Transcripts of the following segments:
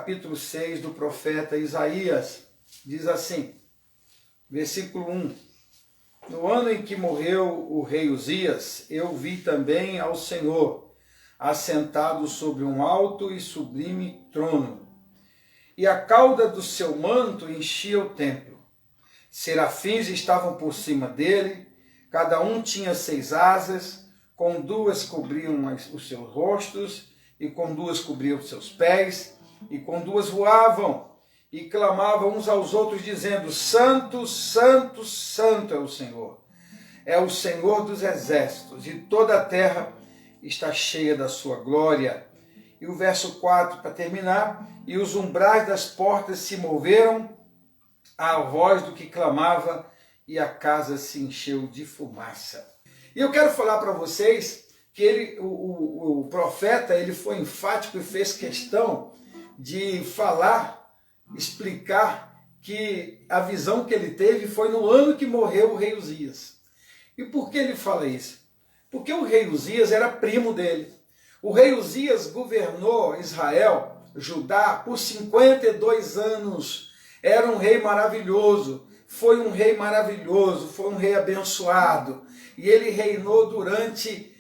Capítulo 6 do profeta Isaías, diz assim, versículo 1. No ano em que morreu o rei Uzias, eu vi também ao Senhor, assentado sobre um alto e sublime trono, e a cauda do seu manto enchia o templo. Serafins estavam por cima dele, cada um tinha 6 asas, com 2 cobriam os seus rostos, e com 2 cobriam os seus pés, e com 2 voavam, e clamavam uns aos outros, dizendo: Santo, Santo, Santo é o Senhor dos exércitos, e toda a terra está cheia da sua glória. E o verso 4, para terminar, e os umbrais das portas se moveram à voz do que clamava, e a casa se encheu de fumaça. E eu quero falar para vocês que o profeta ele foi enfático e fez questão de falar, explicar que a visão que ele teve foi no ano que morreu o rei Uzias. E por que ele fala isso? Porque o rei Uzias era primo dele. O rei Uzias governou Israel, Judá, por 52 anos. Era um rei maravilhoso, foi um rei maravilhoso, foi um rei abençoado. E ele reinou durante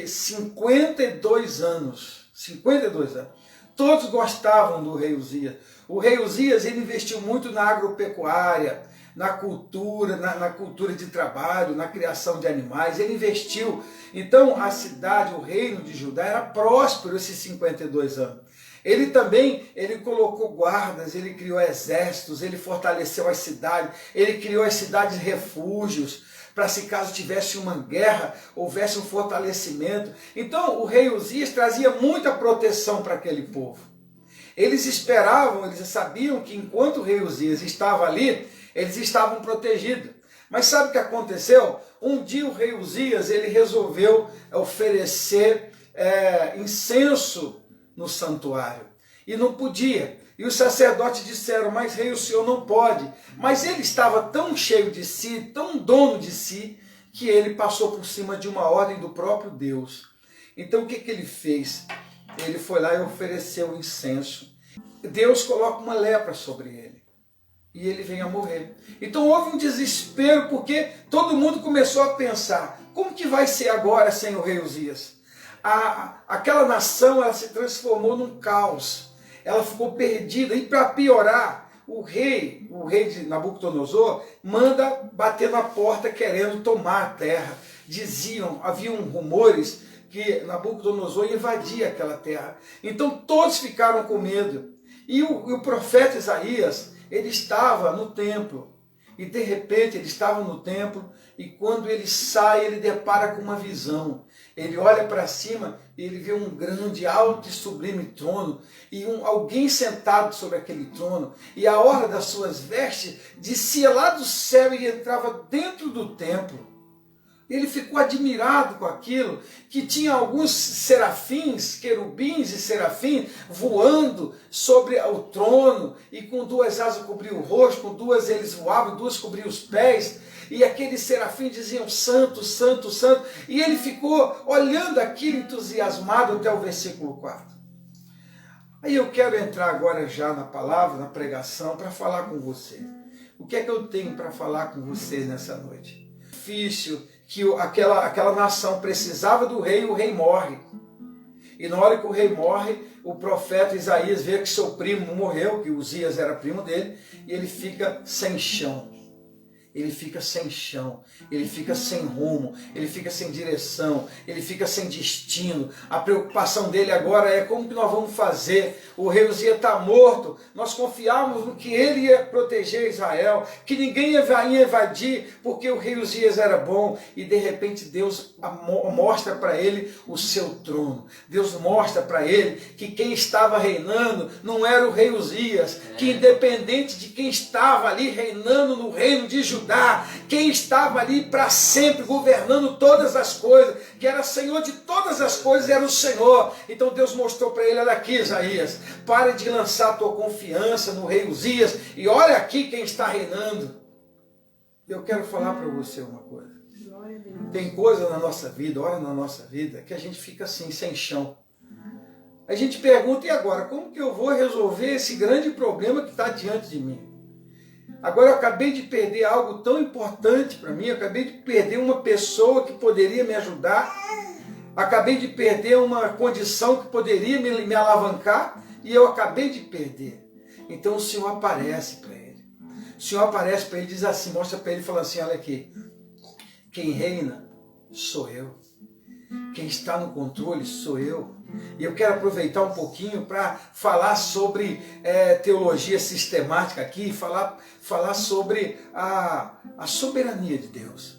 52 anos. 52 anos. Todos gostavam do rei Uzias. O rei Uzias ele investiu muito na agropecuária, na cultura, na cultura de trabalho, na criação de animais. Ele investiu. Então a cidade, o reino de Judá era próspero esses 52 anos. Ele também, ele colocou guardas, ele criou exércitos, ele fortaleceu as cidades, ele criou as cidades refúgios, para se caso tivesse uma guerra, houvesse um fortalecimento. Então o rei Uzias trazia muita proteção para aquele povo. Eles esperavam, eles sabiam que enquanto o rei Uzias estava ali, eles estavam protegidos. Mas sabe o que aconteceu? Um dia o rei Uzias ele resolveu oferecer incenso no santuário. E não podia. E os sacerdotes disseram: mas rei, o senhor não pode. Mas ele estava tão cheio de si, tão dono de si, que ele passou por cima de uma ordem do próprio Deus. Então o que ele fez? Ele foi lá e ofereceu o incenso. Deus coloca uma lepra sobre ele. E ele vem a morrer. Então houve um desespero, porque todo mundo começou a pensar: como que vai ser agora sem o rei Uzias? Aquela nação ela se transformou num caos. Ela ficou perdida. E para piorar, o rei de Nabucodonosor manda bater na porta querendo tomar a terra. Haviam rumores que Nabucodonosor ia invadir aquela terra. Então todos ficaram com medo. E o profeta Isaías, ele estava no templo. E de repente ele estava no templo, e quando ele sai, ele depara com uma visão. Ele olha para cima e ele vê um grande, alto e sublime trono, e alguém sentado sobre aquele trono, e a orla das suas vestes descia lá do céu e entrava dentro do templo. Ele ficou admirado com aquilo, que tinha alguns serafins, querubins e serafins, voando sobre o trono, e com 2 asas cobriam o rosto, com 2 eles voavam, 2 cobriam os pés, e aqueles serafins diziam: Santo, Santo, Santo, e ele ficou olhando aquilo entusiasmado até o versículo 4. Aí eu quero entrar agora já na palavra, na pregação, para falar com você. O que é que eu tenho para falar com você nessa noite? Difícil, que aquela nação precisava do rei, o rei morre. E na hora que o rei morre, o profeta Isaías vê que seu primo morreu, que Uzias era primo dele, e ele fica sem chão. Ele fica sem chão, ele fica sem rumo, ele fica sem direção, ele fica sem destino. A preocupação dele agora é: como que nós vamos fazer? O rei Uzias está morto, nós confiávamos no que ele ia proteger Israel, que ninguém ia invadir, porque o rei Uzias era bom. E de repente Deus mostra para ele o seu trono. Deus mostra para ele que quem estava reinando não era o rei Uzias, que independente de quem estava ali reinando no reino de Judá, quem estava ali para sempre governando todas as coisas, que era Senhor de todas as coisas, era o Senhor. Então Deus mostrou para ele: olha aqui, Isaías, pare de lançar a tua confiança no rei Uzias, e olha aqui quem está reinando. Eu quero falar para você uma coisa. Tem coisa na nossa vida, hora na nossa vida, que a gente fica assim, sem chão. a gente pergunta, e agora? Como que eu vou resolver esse grande problema que está diante de mim? Agora eu acabei de perder algo tão importante para mim, eu acabei de perder uma pessoa que poderia me ajudar, acabei de perder uma condição que poderia me alavancar, e eu acabei de perder. Então o Senhor aparece para ele. O Senhor aparece para ele e diz assim, mostra para ele e fala assim, olha aqui, quem reina sou eu. Quem está no controle sou eu. E eu quero aproveitar um pouquinho para falar sobre teologia sistemática aqui, falar sobre a soberania de Deus.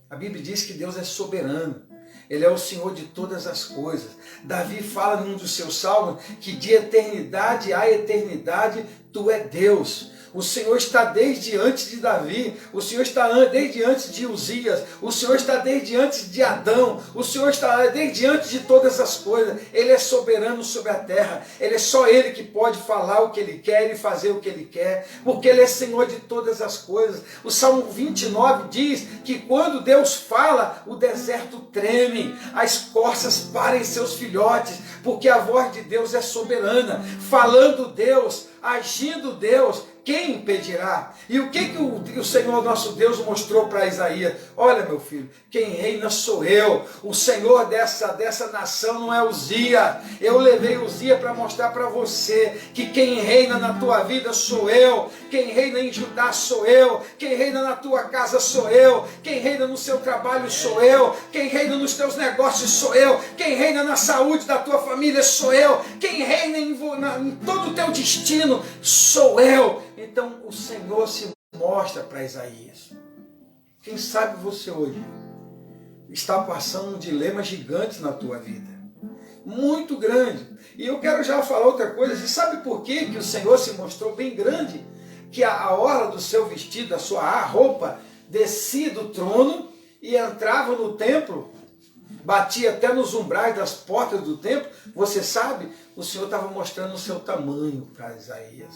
A Bíblia diz que Deus é soberano. Ele é o Senhor de todas as coisas. Davi fala num dos seus salmos que de eternidade a eternidade tu é Deus. O Senhor está desde antes de Davi, o Senhor está desde antes de Uzias, o Senhor está desde antes de Adão, o Senhor está desde antes de todas as coisas. Ele é soberano sobre a terra, Ele é só Ele que pode falar o que Ele quer e fazer o que Ele quer, porque Ele é Senhor de todas as coisas. O Salmo 29 diz que quando Deus fala, o deserto treme, as corças parem seus filhotes, porque a voz de Deus é soberana. Falando Deus, agindo Deus, quem impedirá? E o que o Senhor nosso Deus mostrou para Isaías? Olha, meu filho, quem reina sou eu. O Senhor dessa nação não é Uzias. Eu levei Uzias para mostrar para você que quem reina na tua vida sou eu. Quem reina em Judá sou eu. Quem reina na tua casa sou eu. Quem reina no seu trabalho sou eu. Quem reina nos teus negócios sou eu. Quem reina na saúde da tua família sou eu. Quem reina em todo o teu destino sou eu. Então o Senhor se mostra para Isaías. Quem sabe você hoje está passando um dilema gigante na tua vida. Muito grande. E eu quero já falar outra coisa. Você sabe por que o Senhor se mostrou bem grande? Que a orla do seu vestido, a sua roupa, descia do trono e entrava no templo, batia até nos umbrais das portas do templo. Você sabe? O Senhor estava mostrando o seu tamanho para Isaías.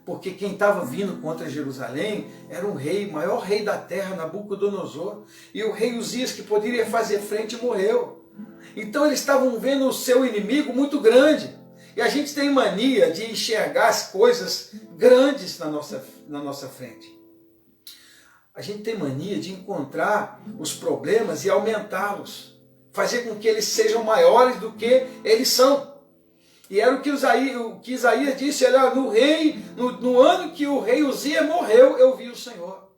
Porque quem estava vindo contra Jerusalém era um rei, o maior rei da terra, Nabucodonosor. E o rei Uzias, que poderia fazer frente, morreu. Então eles estavam vendo o seu inimigo muito grande. E a gente tem mania de enxergar as coisas grandes na nossa frente. A gente tem mania de encontrar os problemas e aumentá-los. Fazer com que eles sejam maiores do que eles são. E era o que Isaías disse, no ano que o rei Uzias morreu, eu vi o Senhor.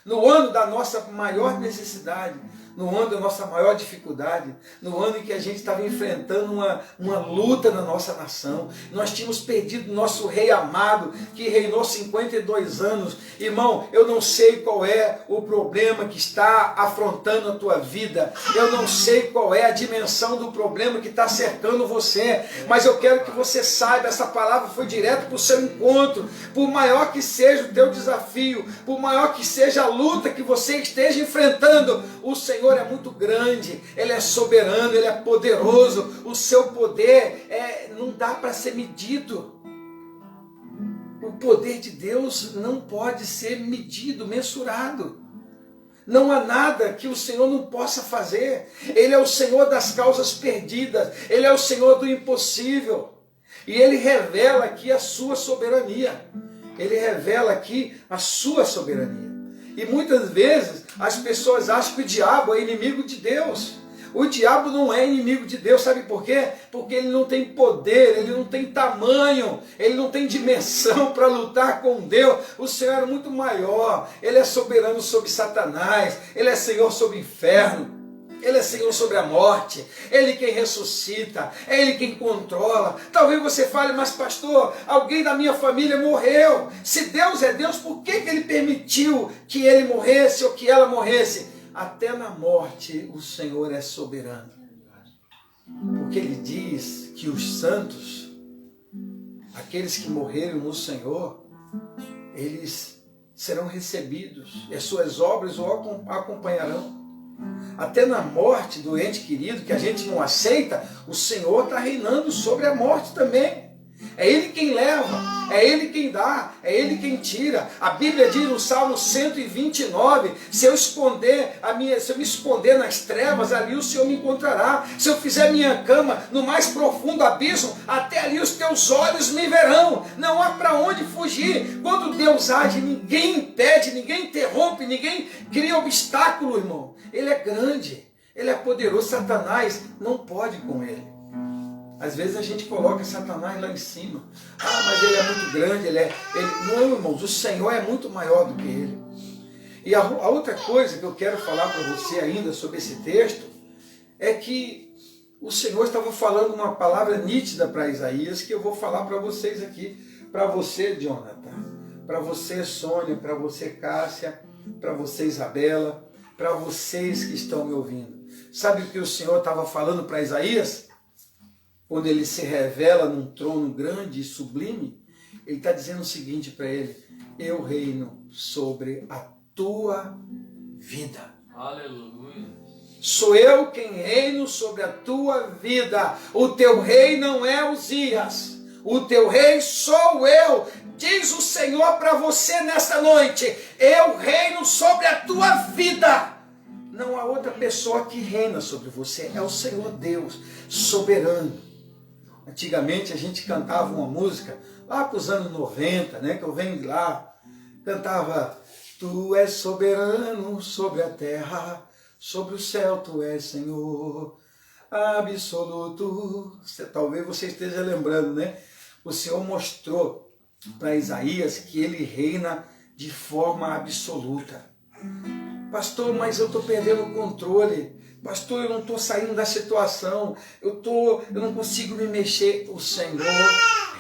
No ano da nossa maior necessidade, no ano da nossa maior dificuldade, no ano em que a gente estava enfrentando uma luta na nossa nação, nós tínhamos perdido nosso rei amado, que reinou 52 anos. Irmão, eu não sei qual é o problema que está afrontando a tua vida, eu não sei qual é a dimensão do problema que está cercando você, mas eu quero que você saiba, essa palavra foi direto para o seu encontro. Por maior que seja o teu desafio, por maior que seja a luta que você esteja enfrentando, o Senhor é muito grande, Ele é soberano, Ele é poderoso. O seu poder não dá para ser medido. O poder de Deus não pode ser medido, mensurado. Não há nada que o Senhor não possa fazer. Ele é o Senhor das causas perdidas, Ele é o Senhor do impossível. E Ele revela aqui a sua soberania. Ele revela aqui a sua soberania. E muitas vezes as pessoas acham que o diabo é inimigo de Deus. O diabo não é inimigo de Deus, sabe por quê? Porque ele não tem poder, ele não tem tamanho, ele não tem dimensão para lutar com Deus. O Senhor é muito maior, Ele é soberano sobre Satanás, Ele é Senhor sobre o inferno. Ele é Senhor sobre a morte, Ele quem ressuscita, é Ele quem controla. Talvez você fale, mas pastor, alguém da minha família morreu. Se Deus é Deus, por que Ele permitiu que ele morresse ou que ela morresse? Até na morte o Senhor é soberano. Porque Ele diz que os santos, aqueles que morreram no Senhor, eles serão recebidos e as suas obras o acompanharão. Até na morte do ente querido, que a gente não aceita, o Senhor está reinando sobre a morte também. É Ele quem leva, é Ele quem dá, é Ele quem tira. A Bíblia diz no Salmo 129, se eu me esconder nas trevas, ali o Senhor me encontrará. Se eu fizer minha cama no mais profundo abismo, até ali os teus olhos me verão. Não há para onde fugir. Quando Deus age, ninguém impede, ninguém interrompe, ninguém cria obstáculo, irmão. Ele é grande, Ele é poderoso. Satanás não pode com Ele. Às vezes a gente coloca Satanás lá em cima. Ah, mas ele é muito grande, Não, irmãos, o Senhor é muito maior do que ele. E a outra coisa que eu quero falar para você ainda sobre esse texto é que o Senhor estava falando uma palavra nítida para Isaías, que eu vou falar para vocês aqui. Para você, Jonathan, para você, Sônia, para você, Cássia, para você, Isabela, para vocês que estão me ouvindo. Sabe o que o Senhor estava falando para Isaías? Quando ele se revela num trono grande e sublime, ele está dizendo o seguinte para ele: eu reino sobre a tua vida. Aleluia. Sou eu quem reino sobre a tua vida. O teu rei não é Uzias. O teu rei sou eu. Diz o Senhor para você nesta noite: eu reino sobre a tua vida. Não há outra pessoa que reina sobre você. É o Senhor Deus, soberano. Antigamente a gente cantava uma música, lá para os anos 90, né, que eu venho de lá, cantava: tu és soberano sobre a terra, sobre o céu tu és Senhor, absoluto. Talvez você esteja lembrando, né? O Senhor mostrou para Isaías que ele reina de forma absoluta. Pastor, mas eu estou perdendo o controle. Pastor, eu não estou saindo da situação, eu não consigo me mexer. O Senhor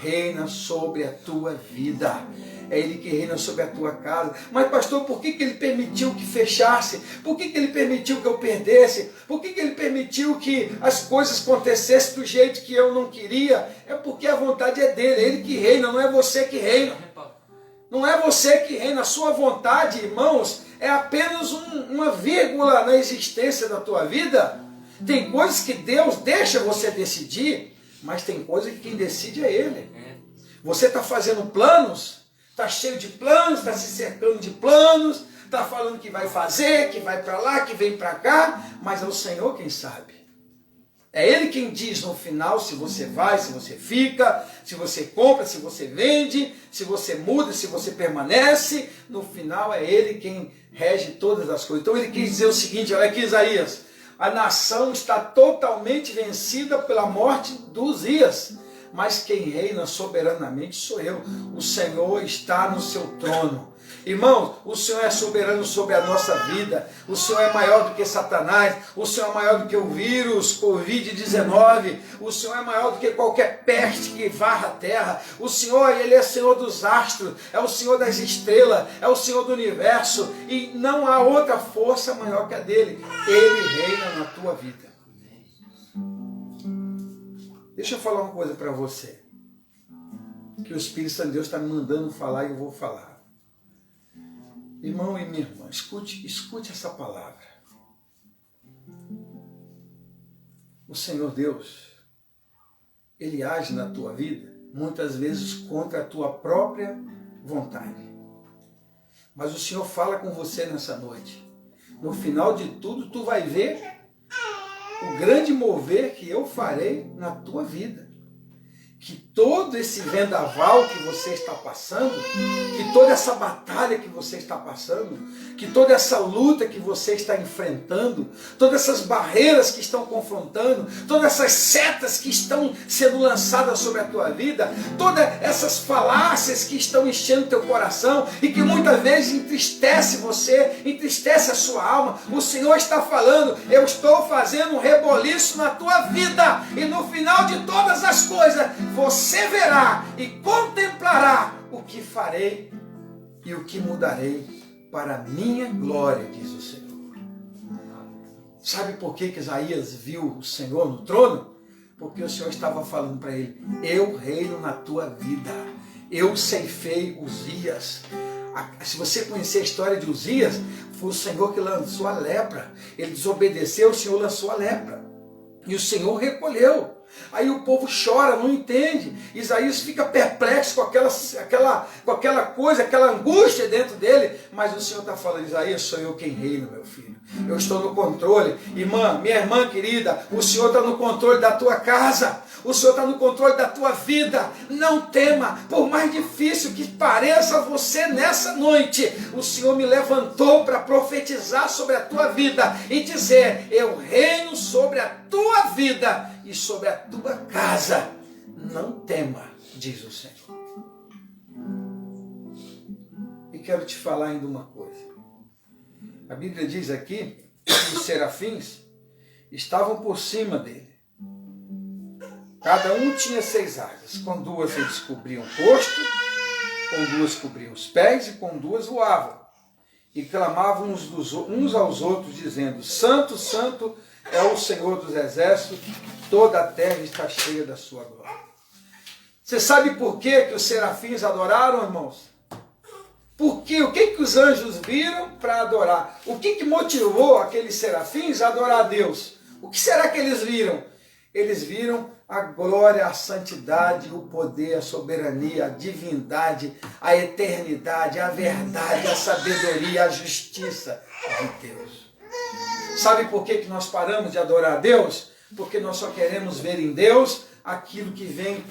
reina sobre a tua vida. É Ele que reina sobre a tua casa. Mas pastor, por que Ele permitiu que fechasse? Por que Ele permitiu que eu perdesse? Por que Ele permitiu que as coisas acontecessem do jeito que eu não queria? É porque a vontade é dEle, é Ele que reina, não é você que reina. Não é você que reina. A sua vontade, irmãos, é apenas uma vírgula na existência da tua vida. Tem coisas que Deus deixa você decidir, mas tem coisas que quem decide é Ele. Você está fazendo planos, está cheio de planos, está se cercando de planos, está falando que vai fazer, que vai para lá, que vem para cá, mas é o Senhor quem sabe. É Ele quem diz no final se você vai, se você fica, se você compra, se você vende, se você muda, se você permanece. No final é Ele quem rege todas as coisas. Então Ele quis dizer o seguinte, olha aqui Isaías: a nação está totalmente vencida pela morte de Uzias, mas quem reina soberanamente sou eu. O Senhor está no seu trono. Irmãos, o Senhor é soberano sobre a nossa vida. O Senhor é maior do que Satanás. O Senhor é maior do que o vírus Covid-19. O Senhor é maior do que qualquer peste que varra a terra. O Senhor, Ele é Senhor dos astros. É o Senhor das estrelas. É o Senhor do universo. E não há outra força maior que a dele. Ele reina na tua vida. Deixa eu falar uma coisa para você, que o Espírito Santo de Deus está me mandando falar e eu vou falar. Irmão e minha irmã, escute essa palavra. O Senhor Deus, Ele age na tua vida, muitas vezes contra a tua própria vontade. Mas o Senhor fala com você nessa noite. No final de tudo, tu vai ver o grande mover que eu farei na tua vida. Que todo esse vendaval que você está passando, que toda essa batalha que você está passando, que toda essa luta que você está enfrentando, todas essas barreiras que estão confrontando, todas essas setas que estão sendo lançadas sobre a tua vida, todas essas falácias que estão enchendo teu coração e que muitas vezes entristece você, entristece a sua alma, o Senhor está falando: eu estou fazendo um reboliço na tua vida, e no final de todas as coisas você verá e contemplará o que farei e o que mudarei para a minha glória, diz o Senhor. Sabe por que Isaías viu o Senhor no trono? Porque o Senhor estava falando para ele: eu reino na tua vida, eu ceifei Uzias. Se você conhecer a história de Uzias, foi o Senhor que lançou a lepra. Ele desobedeceu, o Senhor lançou a lepra. E o Senhor recolheu. Aí o povo chora, não entende. Isaías fica perplexo com aquela coisa, aquela angústia dentro dele. Mas o Senhor está falando: Isaías, sou eu quem reino, meu filho. Eu estou no controle. Irmã, minha irmã querida, o Senhor está no controle da tua casa. O Senhor está no controle da tua vida. Não tema, por mais difícil que pareça você nessa noite, o Senhor me levantou para profetizar sobre a tua vida e dizer: eu reino sobre a tua vida e sobre a tua casa. Não tema, diz o Senhor. E quero te falar ainda uma coisa. A Bíblia diz aqui que os serafins estavam por cima dele. Cada um tinha 6 asas. Com 2 eles cobriam o rosto, com 2 cobriam os pés e com 2 voavam. E clamavam uns aos outros, dizendo: Santo, Santo é o Senhor dos exércitos, toda a terra está cheia da sua glória. Você sabe por que os serafins adoraram, irmãos? Porque o que os anjos viram para adorar? O que motivou aqueles serafins a adorar a Deus? O que será que eles viram? Eles viram a glória, a santidade, o poder, a soberania, a divindade, a eternidade, a verdade, a sabedoria, a justiça de Deus. Sabe por que nós paramos de adorar a Deus? Porque nós só queremos ver em Deus aquilo que vem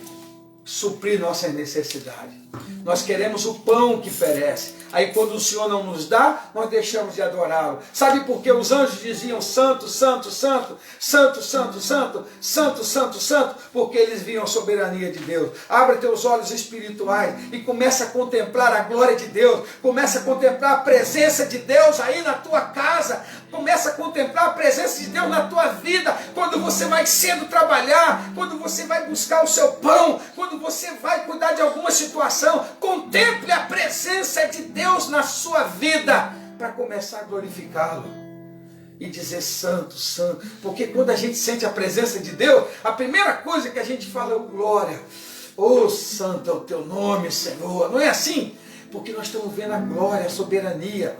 suprir nossa necessidade. Nós queremos o pão que perece. Aí quando o Senhor não nos dá, nós deixamos de adorá-lo. Sabe por que os anjos diziam santo, santo, santo, santo, santo, santo, santo, santo, santo? Porque eles viam a soberania de Deus. Abra teus olhos espirituais e começa a contemplar a glória de Deus. Começa a contemplar a presença de Deus aí na tua casa. Começa a contemplar a presença de Deus na tua vida. Quando você vai cedo trabalhar, quando você vai buscar o seu pão, quando você vai cuidar de alguma situação, contemple a presença de Deus na sua vida, para começar a glorificá-lo e dizer santo, santo. Porque quando a gente sente a presença de Deus, a primeira coisa que a gente fala é glória. Oh, santo é o teu nome, Senhor. Não é assim? Porque nós estamos vendo a glória, a soberania,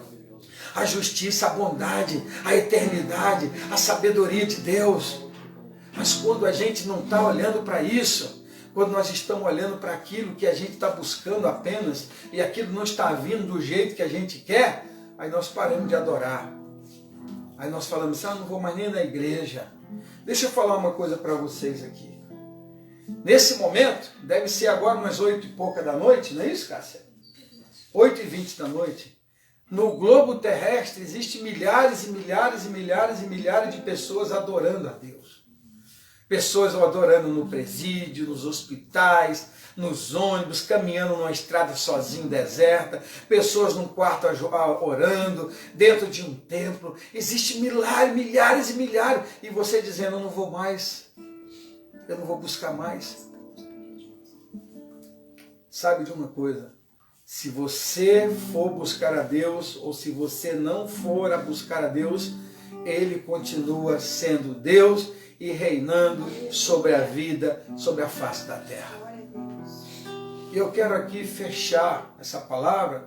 a justiça, a bondade, a eternidade, a sabedoria de Deus. Mas quando a gente não está olhando para isso, quando nós estamos olhando para aquilo que a gente está buscando apenas, e aquilo não está vindo do jeito que a gente quer, aí nós paramos de adorar. Aí nós falamos assim: não vou mais nem na igreja. Deixa eu falar uma coisa para vocês aqui. Nesse momento, deve ser agora umas 8 e pouca da noite, não é isso, Cássia? 8h20 da noite. No globo terrestre existem milhares e milhares e milhares e milhares de pessoas adorando a Deus. Pessoas adorando no presídio, nos hospitais, nos ônibus, caminhando numa estrada sozinho, deserta, pessoas num quarto orando, dentro de um templo. Existem milhares e milhares. E você dizendo: eu não vou mais, eu não vou buscar mais. Sabe de uma coisa? Se você for buscar a Deus, ou se você não for a buscar a Deus, Ele continua sendo Deus e reinando sobre a vida, sobre a face da terra. E eu quero aqui fechar essa palavra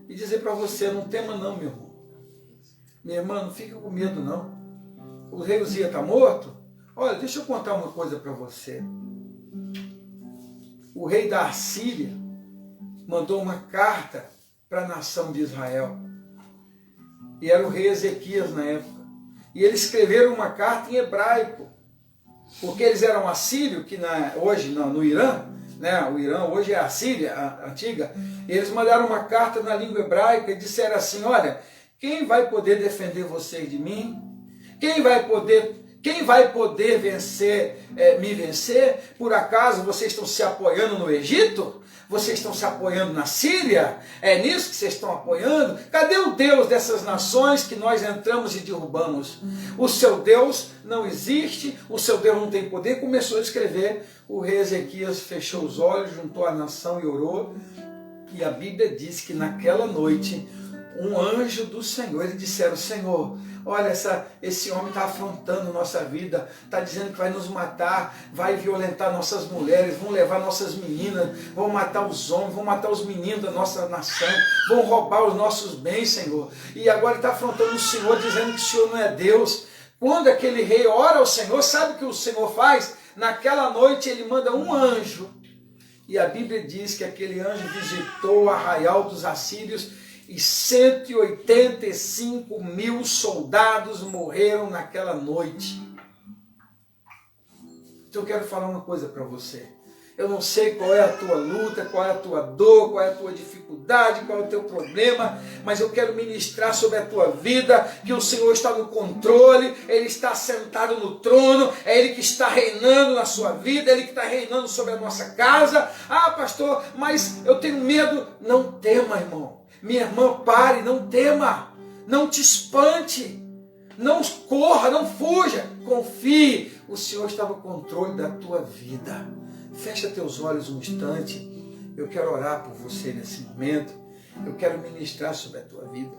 e dizer para você: não tema não, meu irmão. Minha irmã, não fica com medo não. O rei Uzias está morto? Olha, deixa eu contar uma coisa para você. O rei da Assíria mandou uma carta para a nação de Israel. E era o rei Ezequias na época. E eles escreveram uma carta em hebraico, porque eles eram assírios, que hoje no Irã, né, o Irã hoje é a Síria, a antiga, e eles mandaram uma carta na língua hebraica e disseram assim: olha, quem vai poder defender vocês de mim? Quem vai poder me vencer? Por acaso vocês estão se apoiando no Egito? Vocês estão se apoiando na Síria? É nisso que vocês estão apoiando? Cadê o Deus dessas nações que nós entramos e derrubamos? O seu Deus não existe, o seu Deus não tem poder. Começou a escrever. O rei Ezequias fechou os olhos, juntou a nação e orou. E a Bíblia diz que naquela noite, um anjo do Senhor, eles disseram: Senhor, olha, esse homem está afrontando nossa vida, está dizendo que vai nos matar, vai violentar nossas mulheres, vão levar nossas meninas, vão matar os homens, vão matar os meninos da nossa nação, vão roubar os nossos bens, Senhor. E agora está afrontando o Senhor, dizendo que o Senhor não é Deus. Quando aquele rei ora ao Senhor, sabe o que o Senhor faz? naquela noite ele manda um anjo, e a Bíblia diz que aquele anjo visitou o arraial dos assírios e 185.000 soldados morreram naquela noite. Então eu quero falar uma coisa para você. Eu não sei qual é a tua luta, qual é a tua dor, qual é a tua dificuldade, qual é o teu problema, mas eu quero ministrar sobre a tua vida, que o Senhor está no controle, Ele está sentado no trono, é Ele que está reinando na sua vida, é Ele que está reinando sobre a nossa casa. Ah, pastor, mas eu tenho medo. Não tema, irmão. Minha irmã, pare, não tema, não te espante, não corra, não fuja, confie, o Senhor está no controle da tua vida. Fecha teus olhos um instante, eu quero orar por você nesse momento, eu quero ministrar sobre a tua vida.